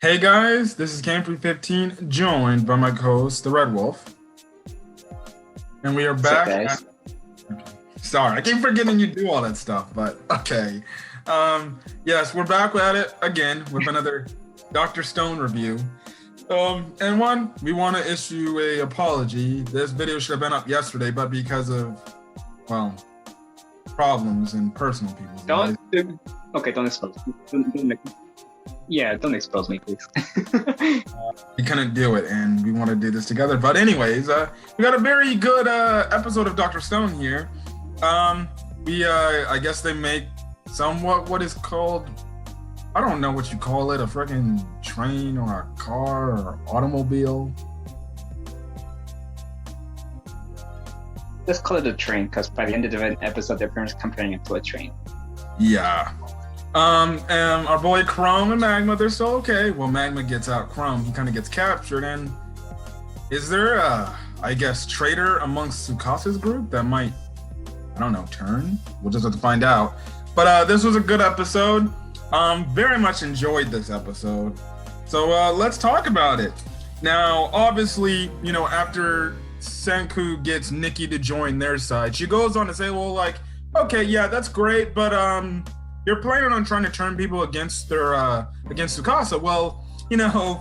Hey guys, this is Camfrey15, joined by my co-host, the Red Wolf. And we are What's up, back guys? okay. Sorry, I keep forgetting you do all that stuff, but okay. Yes, we're back at it again with another Dr. Stone review. We want to issue a apology. This video should have been up yesterday, but because of, well, problems in personal people's lives. Don't expose me. Don't expose me, please. We couldn't do it, and we want to do this together. But anyways, we got a very good episode of Dr. Stone here. I guess they make somewhat what is called, I don't know what you call it, a freaking train or a car or automobile. Let's call it a train, because by the end of the episode, they're pretty much comparing it to a train. Yeah. And our boy Chrome and Magma, they're still okay. Well, Magma gets out Chrome. He kind of gets captured. And is there I guess, traitor amongst Tsukasa's group that might, I don't know, turn? We'll just have to find out. But this was a good episode. Very much enjoyed this episode. So let's talk about it. Now, obviously, after Senku gets Nikki to join their side, she goes on to say, well, like, okay, yeah, that's great, but you're planning on trying to turn people against Tsukasa. Well,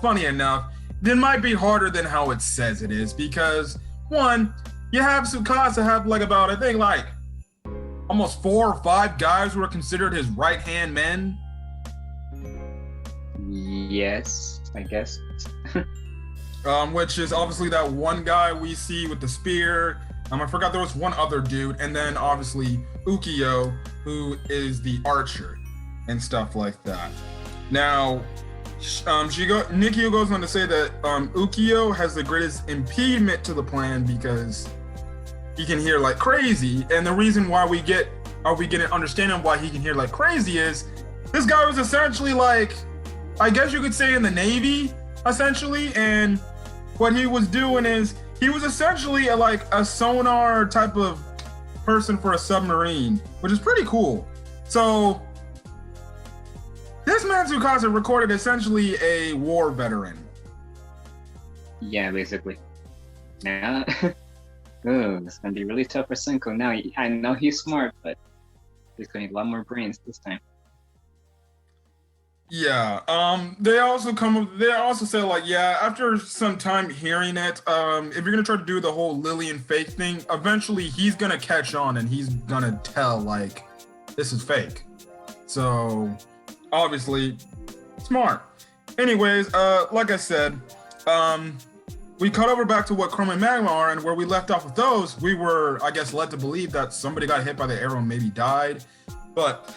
funny enough, it might be harder than how it says it is, because one, you have Tsukasa have about, I think, almost 4 or 5 guys who are considered his right-hand men. Yes, I guess. Which is obviously that one guy we see with the spear. I forgot there was one other dude, and then obviously Ukiyo, who is the archer and stuff like that. Now, Nikio goes on to say that Ukiyo has the greatest impediment to the plan because he can hear like crazy, and the reason why we get an understanding why he can hear like crazy is this guy was essentially like, I guess you could say, in the Navy, essentially, and what he was doing is he was essentially a sonar type of person for a submarine, which is pretty cool. So this man Tsukasa recorded essentially a war veteran. Yeah, basically. Now, it's gonna be really tough for Senku. Now, I know he's smart, but he's gonna need a lot more brains this time. Yeah. They also say after some time hearing it, if you're gonna try to do the whole Lillian fake thing, eventually he's gonna catch on and he's gonna tell this is fake. So obviously smart. Anyways, like I said, we cut over back to what Chrome and Magma are, and where we left off with those, we were, I guess, led to believe that somebody got hit by the arrow and maybe died. But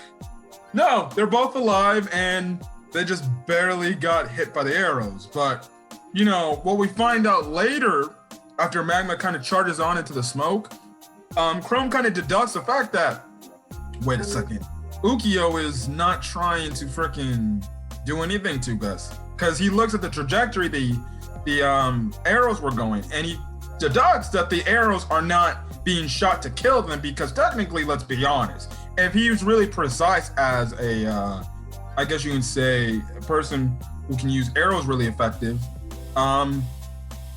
no, they're both alive, and they just barely got hit by the arrows. But, what we find out later, after Magma kind of charges on into the smoke, Chrome kind of deducts the fact that, wait a second, Ukiyo is not trying to freaking do anything to us. Because he looks at the trajectory the arrows were going, and he deducts that the arrows are not being shot to kill them, because technically, let's be honest, if he was really precise as I guess you can say, a person who can use arrows really effective,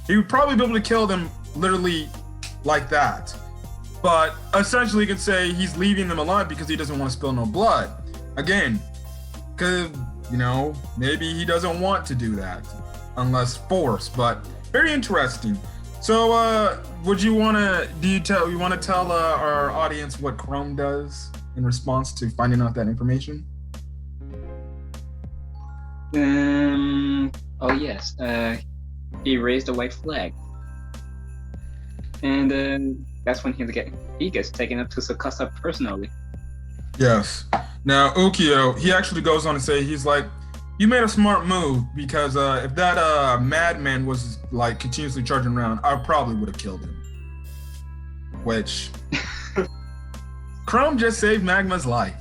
he would probably be able to kill them literally like that. But essentially, you can say he's leaving them alive because he doesn't want to spill no blood. Again, because, maybe he doesn't want to do that unless forced, but very interesting. So, you want to tell our audience what Chrome does in response to finding out that information? Oh yes. He raised a white flag, and that's when he gets taken up to Tsukasa personally. Yes. Now Ukiyo, he actually goes on to say, he's like, you made a smart move, because if that madman was continuously charging around, I probably would have killed him. Which Chrome just saved Magma's life.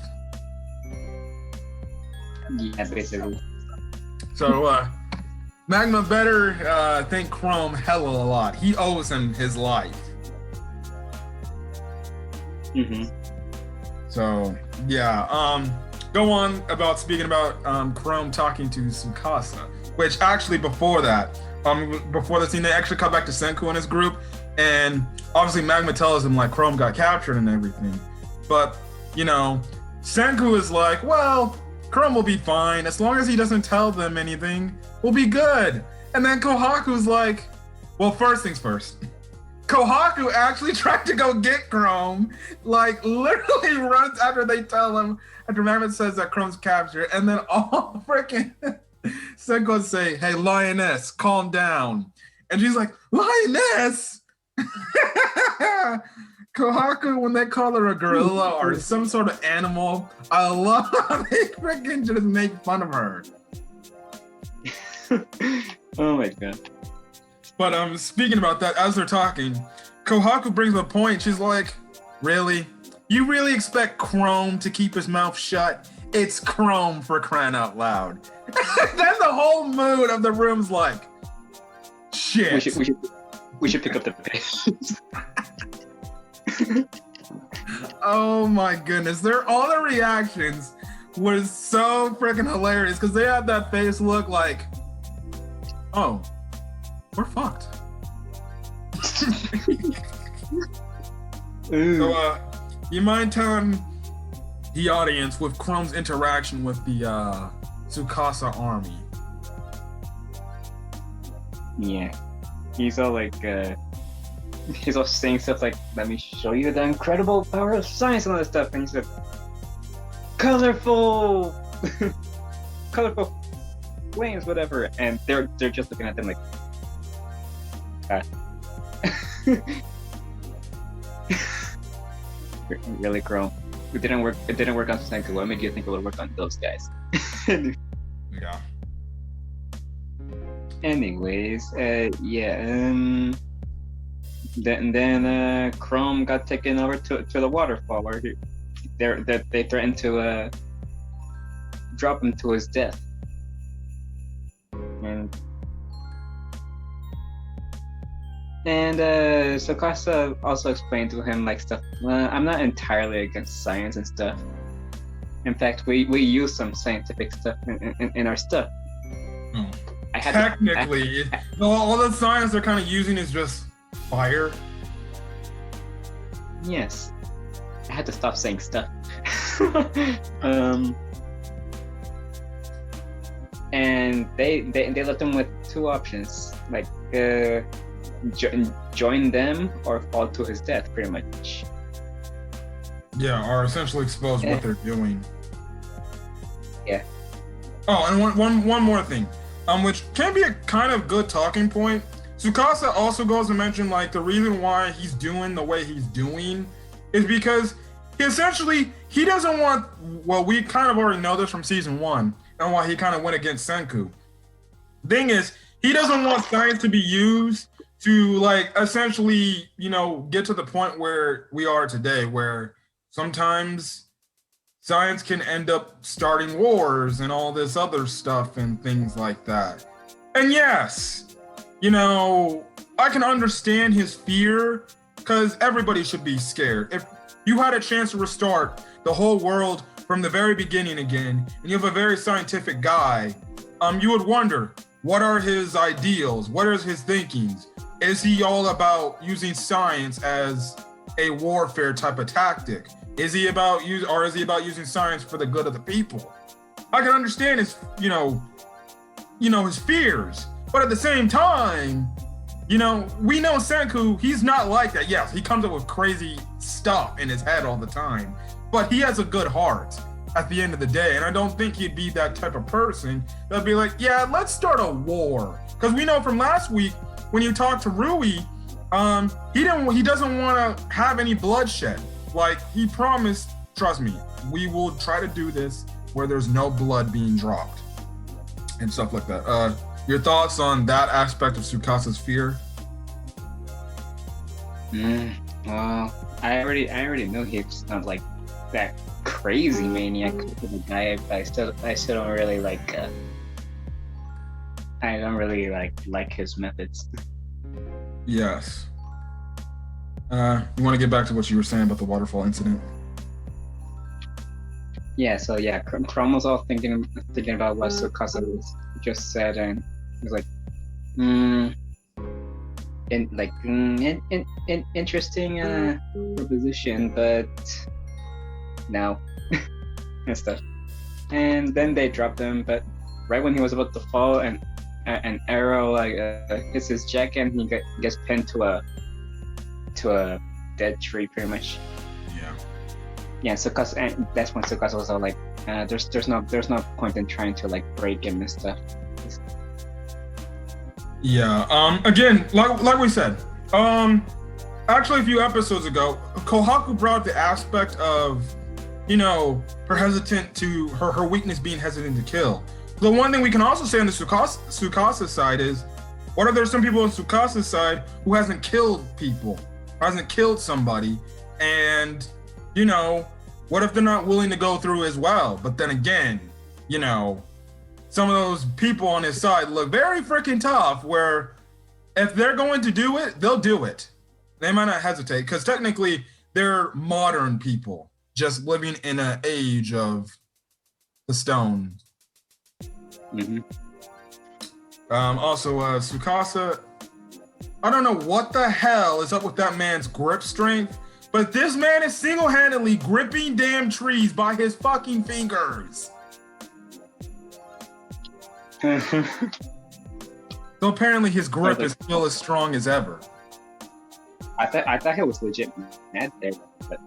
Yeah, basically. So Magma better thank Chrome hella a lot. He owes him his life. Mm-hmm. So yeah, go on about speaking about Chrome talking to Tsukasa. Which actually before that, before the scene, they actually cut back to Senku and his group, and obviously Magma tells him like Chrome got captured and everything. But, you know, Senku is like, well, Chrome will be fine. As long as he doesn't tell them anything, we'll be good. And then Kohaku's like, well, first things first. Kohaku actually tried to go get Chrome, like literally runs after they tell him, after Magma says that Chrome's captured, and then all freaking Senku say, hey, Lioness, calm down. And she's like, Lioness? Kohaku, when they call her a gorilla or some sort of animal, I love how they freaking just make fun of her. Oh my god. But speaking about that, as they're talking, Kohaku brings up a point. She's like, really? You really expect Chrome to keep his mouth shut? It's Chrome, for crying out loud. Then the whole mood of the room's like, shit. We should pick up the pace. Oh my goodness. All the reactions was so freaking hilarious because they had that face look like, oh, we're fucked. So, you mind telling the audience with Chrome's interaction with the Tsukasa army? Yeah. He's all like, he's all saying stuff like, let me show you the incredible power of science and all that stuff. And he's like, colorful flames, whatever. And they're just looking at them like, really, Chrome? It didn't work. It didn't work on Senku. What made you think it would work on those guys? Yeah. Anyways, Then Chrome got taken over to the waterfall where they threatened to drop him to his death. And Tsukasa also explained to him like stuff. I'm not entirely against science and stuff. In fact, we use some scientific stuff in our stuff. Oh. Technically, all the science they're kind of using is just fire. Yes, I had to stop saying stuff. And they left him with two options, like join them or fall to his death, pretty much. Yeah, or essentially expose what they're doing. Yeah. Oh, and one more thing, which can be a kind of good talking point. Tsukasa also goes to mention like the reason why he's doing the way he's doing is because he doesn't want. Well, we kind of already know this from season 1, and why he kind of went against Senku. Thing is, he doesn't want science to be used to like essentially, get to the point where we are today, where sometimes science can end up starting wars and all this other stuff and things like that. And yes, I can understand his fear because everybody should be scared. If you had a chance to restart the whole world from the very beginning again, and you have a very scientific guy, you would wonder, what are his ideals? What is his thinkings? Is he all about using science as a warfare type of tactic? Is he about using science for the good of the people? I can understand his, his fears, but at the same time, we know Senku, he's not like that. Yes, he comes up with crazy stuff in his head all the time, but he has a good heart at the end of the day, and I don't think he'd be that type of person that'd be like, yeah, let's start a war. Because we know from last week, when you talked to Rui, he doesn't want to have any bloodshed. Like, he promised, trust me, we will try to do this where there's no blood being dropped and stuff like that. Your thoughts on that aspect of Tsukasa's fear? Well, I already know he's not like that crazy maniac of a guy, but I still don't really like. I don't really like his methods. Yes. You want to get back to what you were saying about the waterfall incident? Yeah, so yeah, Chrome was all thinking about what Tsukasa just said, and he was like, interesting proposition, but no, and stuff. And then they dropped him, but right when he was about to fall, and an arrow hits his jacket, and he gets pinned to a dead tree, pretty much. Yeah, Tsukasa, and that's when Tsukasa was all like, "There's no point in trying to like break him and stuff." Yeah. Again, like we said, actually a few episodes ago, Kohaku brought the aspect of, her hesitant to her weakness being hesitant to kill. The one thing we can also say on the Tsukasa side is, what if there's some people on Tsukasa's side who hasn't killed people, hasn't killed somebody, and what if they're not willing to go through as well? But then again, some of those people on his side look very freaking tough, where if they're going to do it, they'll do it. They might not hesitate, because technically they're modern people just living in an age of the stone. Mm-hmm. Also, Tsukasa, I don't know what the hell is up with that man's grip strength, but this man is single-handedly gripping damn trees by his fucking fingers. So apparently his grip is still as strong as ever. I thought he was legit mad there, but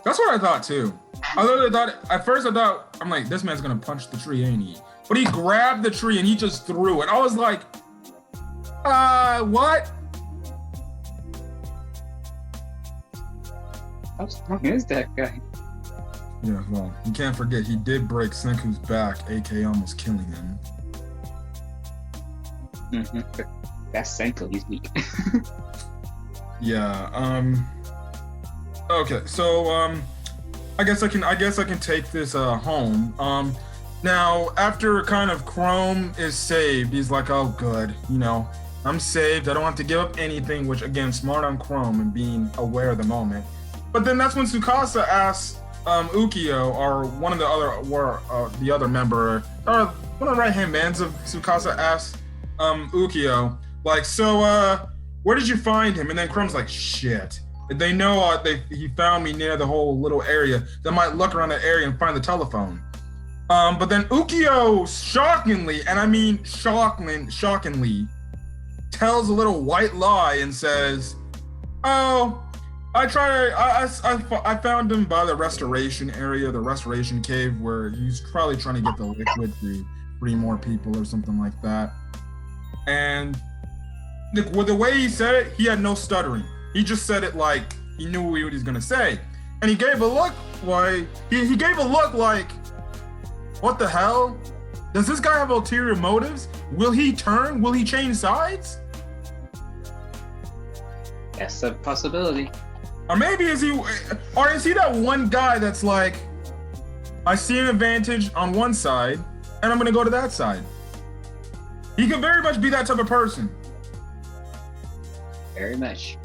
that's what I thought too. At first I thought, I'm like, this man's gonna punch the tree, ain't he? But he grabbed the tree and he just threw it. I was like, what? How strong is that guy? Yeah, well, you can't forget he did break Senku's back, aka almost killing him. Mm-hmm. That's Senku, he's weak. Yeah. Okay, so I guess I can take this home. Now after kind of Chrome is saved, he's like, oh good, I'm saved. I don't have to give up anything, which again, smart on Chrome and being aware of the moment. But then that's when Tsukasa asks Ukyo, or one of the other member, or one of the right-hand mans of Tsukasa, asks Ukyo, like, so where did you find him? And then Chrome's like, shit. They know he found me near the whole little area. They might look around that area and find the telephone. But then Ukyo shockingly, and I mean shockingly, tells a little white lie and says, oh, I found him by the restoration area, the restoration cave, where he's probably trying to get the liquid to free more people or something like that. And with the way he said it, he had no stuttering. He just said it like he knew what he was gonna say. And he gave a look like, he gave a look like, what the hell? Does this guy have ulterior motives? Will he turn? Will he change sides? That's a possibility. Or maybe is he that one guy that's like, I see an advantage on one side and I'm gonna go to that side. He could very much be that type of person. Very much.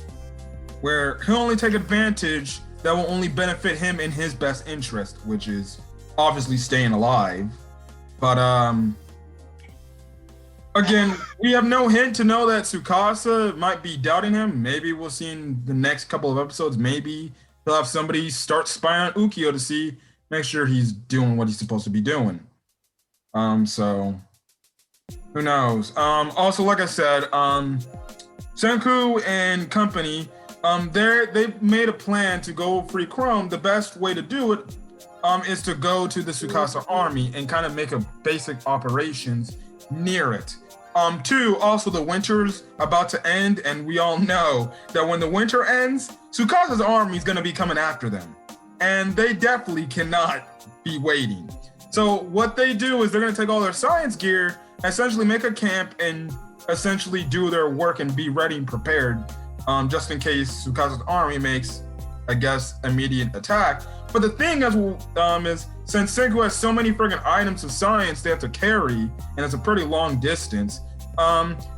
Where he'll only take advantage that will only benefit him in his best interest, which is obviously staying alive. But again, we have no hint to know that Tsukasa might be doubting him. Maybe we'll see in the next couple of episodes, maybe he'll have somebody start spying on Ukyo to make sure he's doing what he's supposed to be doing. So who knows? Also, like I said, Senku and company, they've made a plan to go free Chrome. The best way to do it is to go to the Tsukasa army and kind of make a basic operations near it. Two, also the winter's about to end, and we all know that when the winter ends, Tsukasa's army is going to be coming after them. And they definitely cannot be waiting. So what they do is they're going to take all their science gear, essentially make a camp, and essentially do their work and be ready and prepared, just in case Tsukasa's army makes, I guess, immediate attack. But the thing is since Senku has so many friggin' items of science they have to carry, and it's a pretty long distance,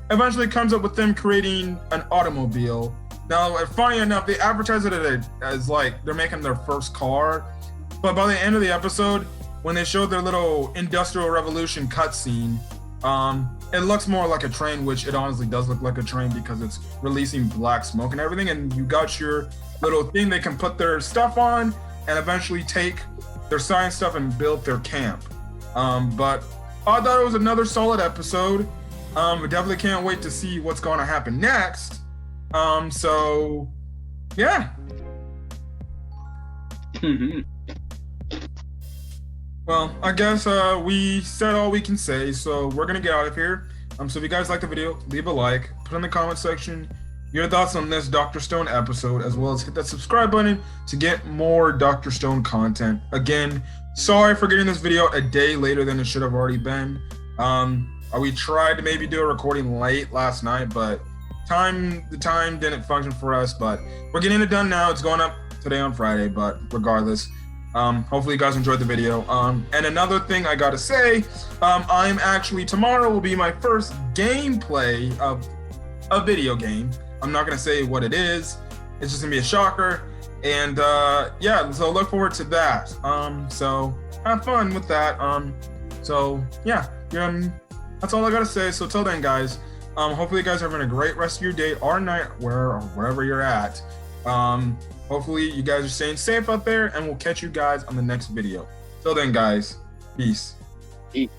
eventually it comes up with them creating an automobile. Now, funny enough, they advertise it as like they're making their first car, But by the end of the episode, when they showed their little Industrial Revolution cutscene, it looks more like a train, which it honestly does look like a train because it's releasing black smoke and everything. And you got your little thing they can put their stuff on and eventually take their science stuff and build their camp. But I thought it was another solid episode. I definitely can't wait to see what's going to happen next. So, yeah. Well, I guess we said all we can say, so we're gonna get out of here. So if you guys like the video, leave a like, put in the comment section your thoughts on this Dr. Stone episode, as well as hit that subscribe button to get more Dr. Stone content. Again, sorry for getting this video a day later than it should have already been. We tried to maybe do a recording late last night, but the time didn't function for us, but we're getting it done now. It's going up today on Friday, but regardless, hopefully you guys enjoyed the video. And another thing I gotta say, tomorrow will be my first gameplay of a video game. I'm not gonna say what it is. It's just gonna be a shocker. And yeah, so look forward to that. So have fun with that. So yeah, that's all I gotta say. So till then, guys, hopefully you guys are having a great rest of your day or night, wherever you're at. Hopefully you guys are staying safe out there, and we'll catch you guys on the next video. Till then, guys, peace. Peace.